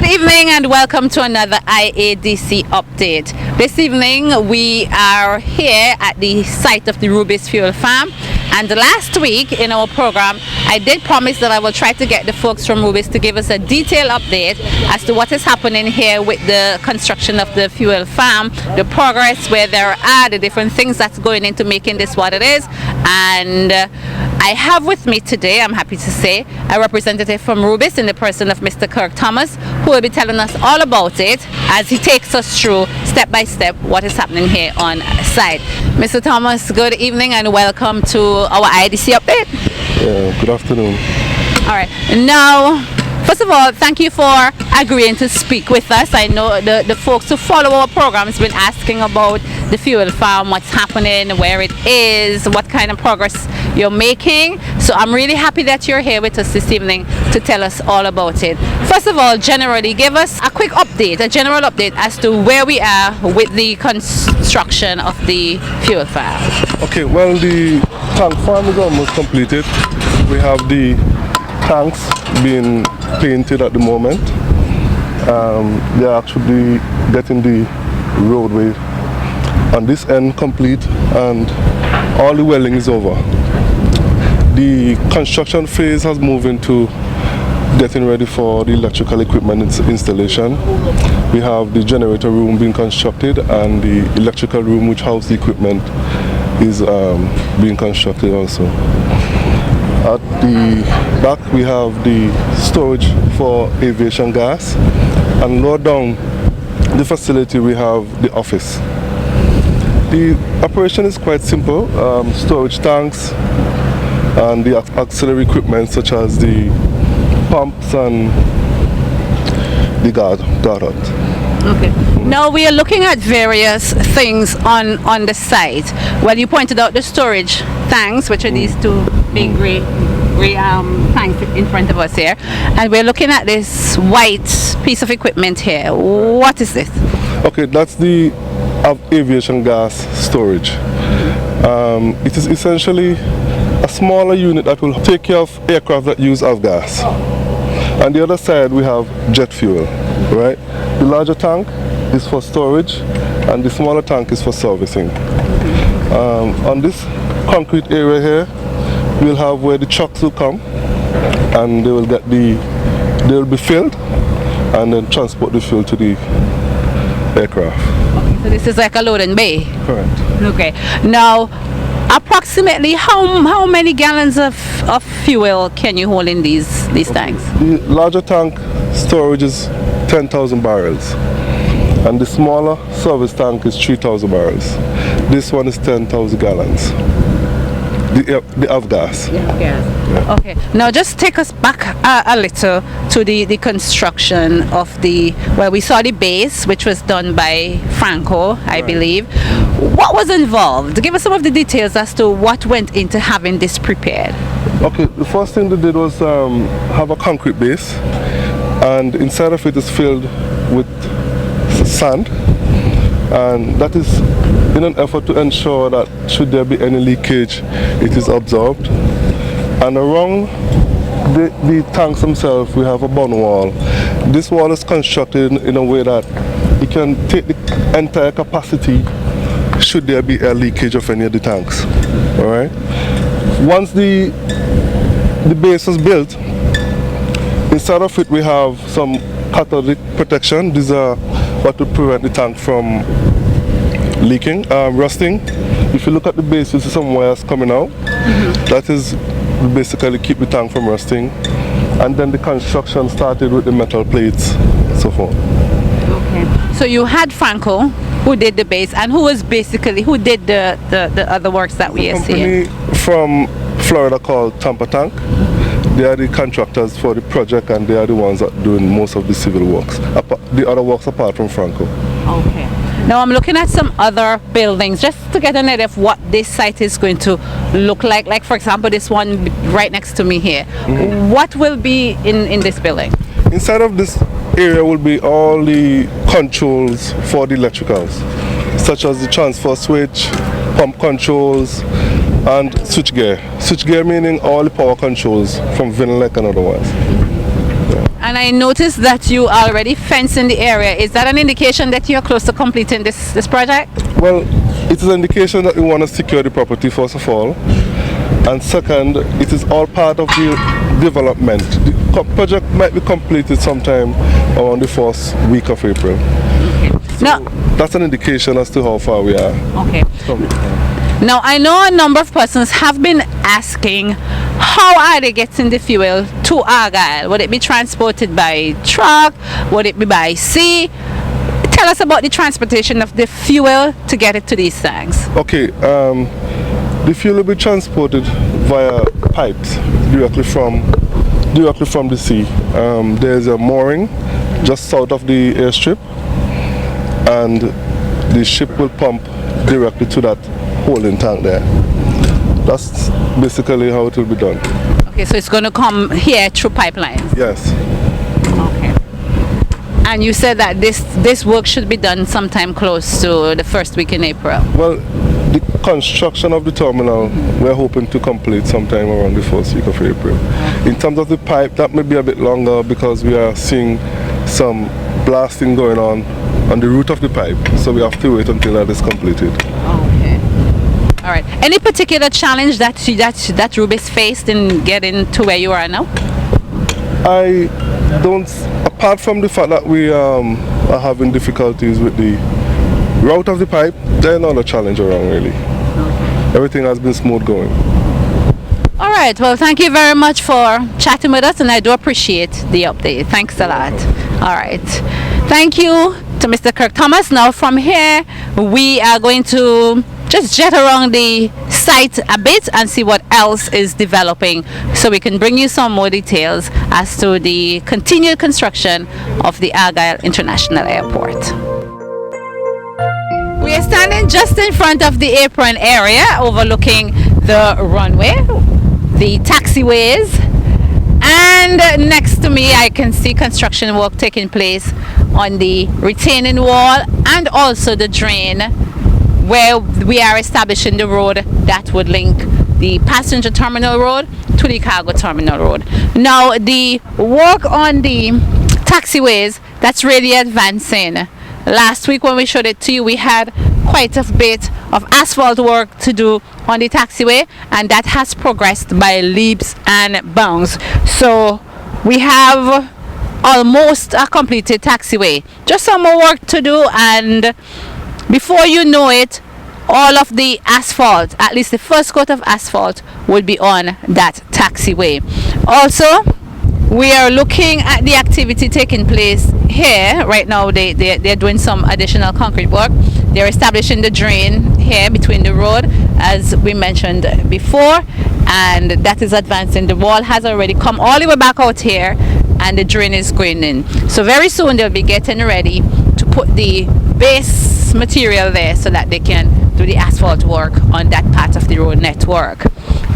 Good evening and welcome to another IADC update. This evening we are here at the site of the Rubis fuel farm, and last week in our program I did promise that I will try to get the folks from Rubis to give us a detailed update as to what is happening here with the construction of the fuel farm, the progress, where there are the different things that's going into making this what it is. And I have with me today, I'm happy to say, a representative from Rubis in the person of Mr. Kirk Thomas, who will be telling us all about it as he takes us through step by step what is happening here on site. Mr. Thomas, good evening and welcome to our IADC update. Good afternoon. All right. Now, first of all, thank you for agreeing to speak with us. I know the folks who follow our program has been asking about the fuel farm, what's happening, where it is, what kind of progress you're making. So I'm really happy that you're here with us this evening to tell us all about it. First of all, generally, give us a quick update, a general update as to where we are with the construction of the fuel farm. Okay, well, the tank farm is almost completed. We have the tanks being painted at the moment. They are actually getting the roadway on this end complete, and all the welding is over. The construction phase has moved into getting ready for the electrical equipment installation. We have the generator room being constructed, and the electrical room which houses the equipment is being constructed also. At the back we have the storage for aviation gas, and lower down the facility we have the office. The operation is quite simple, storage tanks and the auxiliary equipment such as the pumps and the guard hut. Okay. Now we are looking at various things on the site. Well, you pointed out the storage tanks, which are these two big gray tanks in front of us here, and we're looking at this white piece of equipment here. What is this? Okay, that's the aviation gas storage. It is essentially a smaller unit that will take care of aircraft that use avgas. On the other side we have jet fuel, right? The larger tank is for storage and the smaller tank is for servicing. On this concrete area here we'll have where the trucks will come, and they will be filled and then transport the fuel to the aircraft. Okay, so this is like a loading bay? Correct. Okay. Now, approximately how many gallons of fuel can you hold in these tanks? The larger tank storage is 10,000 barrels, and the smaller service tank is 3,000 barrels. This one is 10,000 gallons. The avgas. Yeah. Okay. Now just take us back a little to the construction of we saw the base, which was done by Franco, I believe. What was involved? Give us some of the details as to what went into having this prepared. Okay, the first thing they did was have a concrete base, and inside of it is filled with sand, and that is in an effort to ensure that should there be any leakage, it is absorbed. And around the tanks themselves we have a bund wall. This wall is constructed in a way that it can take the entire capacity should there be a leakage of any of the tanks. Alright? Once the base is built, inside of it we have some cathodic protection. These are what would prevent the tank from leaking, rusting. If you look at the base, you see some wires coming out. That is basically keep the tank from rusting. And then the construction started with the metal plates, so forth. Okay. So you had Franco, who did the base, and who did the other works that we are seeing? Company from Florida called Tampa Tank. They are the contractors for the project, and they are the ones that are doing most of the civil works. The other works apart from Franco. Okay. Now I'm looking at some other buildings just to get an idea of what this site is going to look like. Like for example, this one right next to me here. What will be in this building? Inside of this area will be all the controls for the electricals, such as the transfer switch, pump controls, and switchgear. Switchgear meaning all the power controls from Vinelec and otherwise. And I noticed that you already fenced in the area. Is that an indication that you're close to completing this project? Well, it is an indication that we want to secure the property first of all, and second, it is all part of the development. The project might be completed sometime around the first week of April. So No. that's an indication as to how far we are. Okay. Now, I know a number of persons have been asking, how are they getting the fuel to Argyle? Would it be transported by truck? Would it be by sea? Tell us about the transportation of the fuel to get it to these tanks. Okay, the fuel will be transported via pipes directly from the sea. There's a mooring just south of the airstrip, and the ship will pump directly to that holding tank there. That's basically how it will be done. Okay, so it's going to come here through pipelines. Yes. Okay. And you said that this work should be done sometime close to the first week in April. Well, the construction of the terminal, we're hoping to complete sometime around the first week of April. In terms of the pipe, that may be a bit longer because we are seeing some blasting going on the root of the pipe. So we have to wait until that is completed. Okay. All right. Any particular challenge that Rubis faced in getting to where you are now? I don't, apart from the fact that we are having difficulties with the route of the pipe, there's not a challenge around really. Everything has been smooth going. All right. Well, thank you very much for chatting with us, and I do appreciate the update. Thanks a lot. All right. Thank you to Mr. Kirk Thomas. Now from here, we are going to just jet around the site a bit and see what else is developing, so we can bring you some more details as to the continued construction of the Argyle International Airport. We are standing just in front of the Apron area overlooking the runway, the taxiways, and next to me I can see construction work taking place on the retaining wall and also the drain where we are establishing the road that would link the passenger terminal road to the cargo terminal road. Now the work on the taxiways, that's really advancing. Last week when we showed it to you, we had quite a bit of asphalt work to do on the taxiway, and that has progressed by leaps and bounds. So we have almost a completed taxiway, just some more work to do, and before you know it, all of the asphalt, at least the first coat of asphalt, will be on that taxiway. Also, we are looking at the activity taking place here right now. They're doing some additional concrete work. They're establishing the drain here between the road, as we mentioned before, and that is advancing. The wall has already come all the way back out here, and the drain is going in. So very soon they'll be getting ready to put the base material there so that they can do the asphalt work on that part of the road network.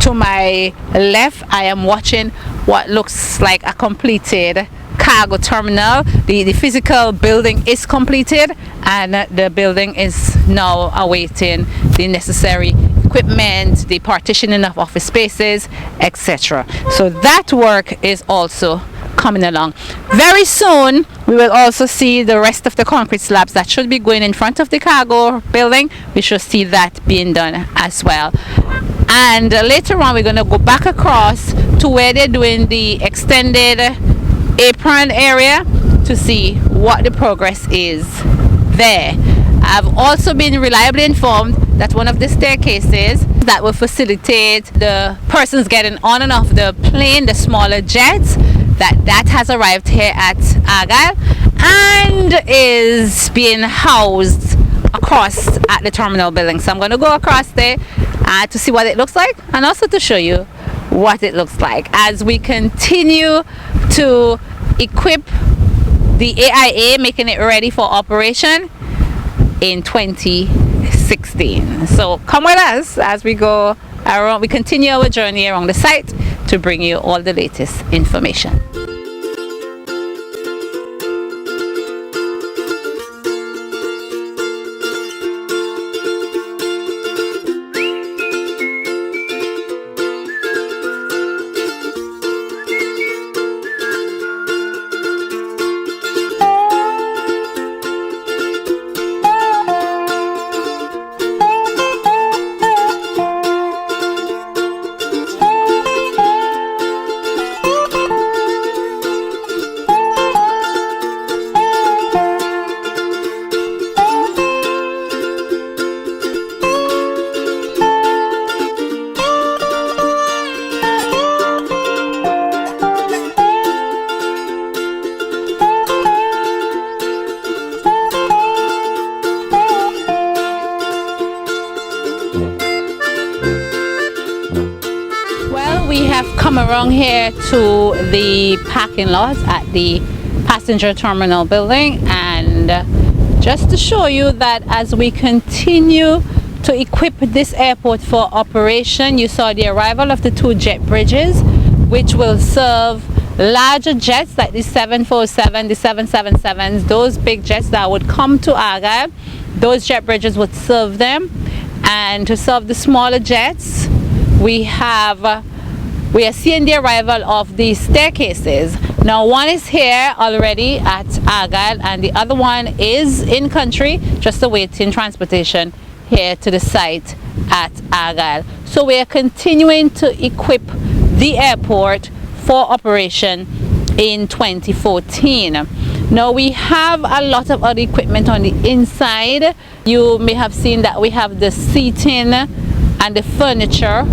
To my left, I am watching what looks like a completed cargo terminal. The physical building is completed, and the building is now awaiting the necessary equipment, the partitioning of office spaces, etc. So that work is also coming along. Very soon we will also see the rest of the concrete slabs that should be going in front of the cargo building. We should see that being done as well. And later on we're going to go back across to where they're doing the extended apron area to see what the progress is there. I've also been reliably informed that one of the staircases that will facilitate the persons getting on and off the plane, the smaller jets, that has arrived here at Argyle and is being housed across at the terminal building. So I'm going to go across there to see what it looks like, and also to show you what it looks like as we continue to equip the AIA, making it ready for operation in 2016. So come with us as we go around, we continue our journey around the site to bring you all the latest information. come around here to the parking lot at the passenger terminal building, and just to show you that as we continue to equip this airport for operation, you saw the arrival of the 2 jet bridges, which will serve larger jets like the 747, the 777s, those big jets that would come to Argyle. Those jet bridges would serve them. And to serve the smaller jets, we are seeing the arrival of the staircases. Now, one is here already at Argyle, and the other one is in country, just awaiting transportation here to the site at Argyle. So we are continuing to equip the airport for operation in 2014. Now, we have a lot of other equipment on the inside. You may have seen that we have the seating and the furniture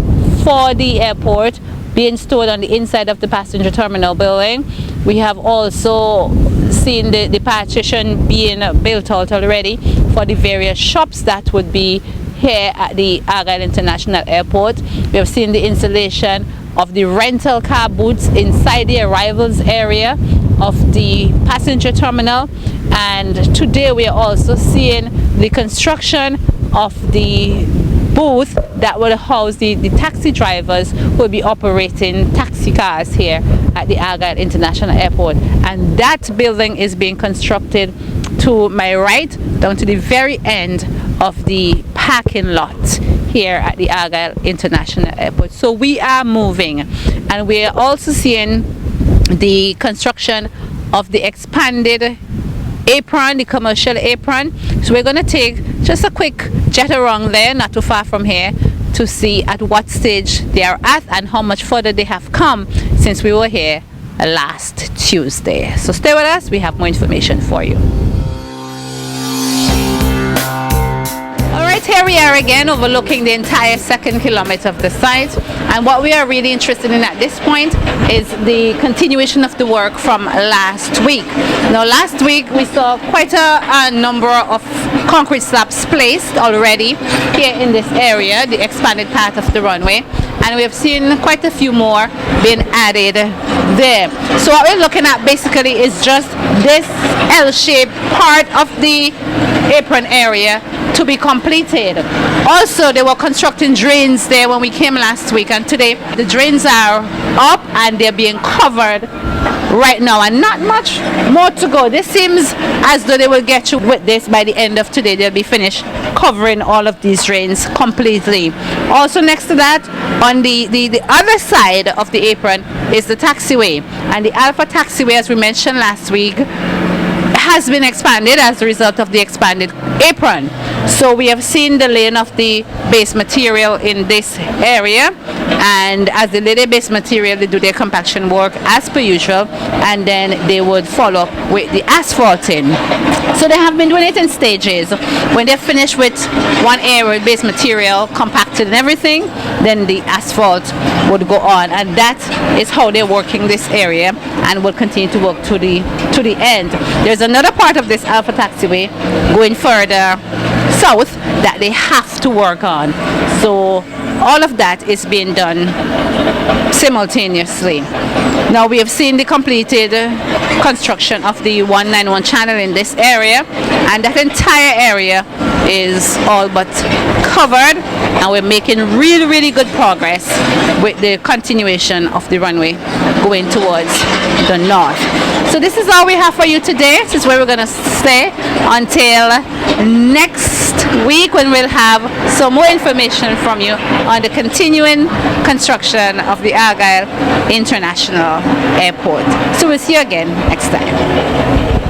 for the airport being stored on the inside of the passenger terminal building. We have also seen the partition being built out already for the various shops that would be here at the Argyle International Airport. We have seen the installation of the rental car booths inside the arrivals area of the passenger terminal, and today we are also seeing the construction of the booth that will house the taxi drivers who will be operating taxi cars here at the Argyle International Airport. And that building is being constructed to my right, down to the very end of the parking lot here at the Argyle International Airport. So we are moving, and we are also seeing the construction of the expanded apron, the commercial apron. So we're going to take just a quick jet around there, not too far from here, to see at what stage they are at and how much further they have come since we were here last Tuesday. So stay with us, we have more information for you. Here we are again, overlooking the entire 2nd kilometer of the site, and what we are really interested in at this point is the continuation of the work from last week. Now, last week we saw quite a number of concrete slabs placed already here in this area, the expanded part of the runway, and we have seen quite a few more being added there. So what we're looking at basically is just this L-shaped part of the apron area to be completed. Also, they were constructing drains there when we came last week, and today the drains are up and they're being covered right now, and not much more to go. This seems as though they will get you with this by the end of today. They'll be finished covering all of these drains completely. Also, next to that, on the other side of the apron is the taxiway, and the Alpha taxiway, as we mentioned last week, has been expanded as a result of the expanded apron. So we have seen the laying of the base material in this area, and as they lay the base material, they do their compaction work as per usual, and then they would follow up with the asphalting. So they have been doing it in stages. When they're finished with one area with base material compacted and everything, then the asphalt would go on, and that is how they're working this area and will continue to work to the end. There's another part of this Alpha taxiway going further south that they have to work on. So all of that is being done simultaneously. Now, we have seen the completed construction of the 191 channel in this area, and that entire area is all but covered, and we're making really good progress with the continuation of the runway going towards the north. So this is all we have for you today. This is where we're going to stay until next week, when we'll have some more information from you on the continuing construction of the Argyle International Airport. So we'll see you again next time.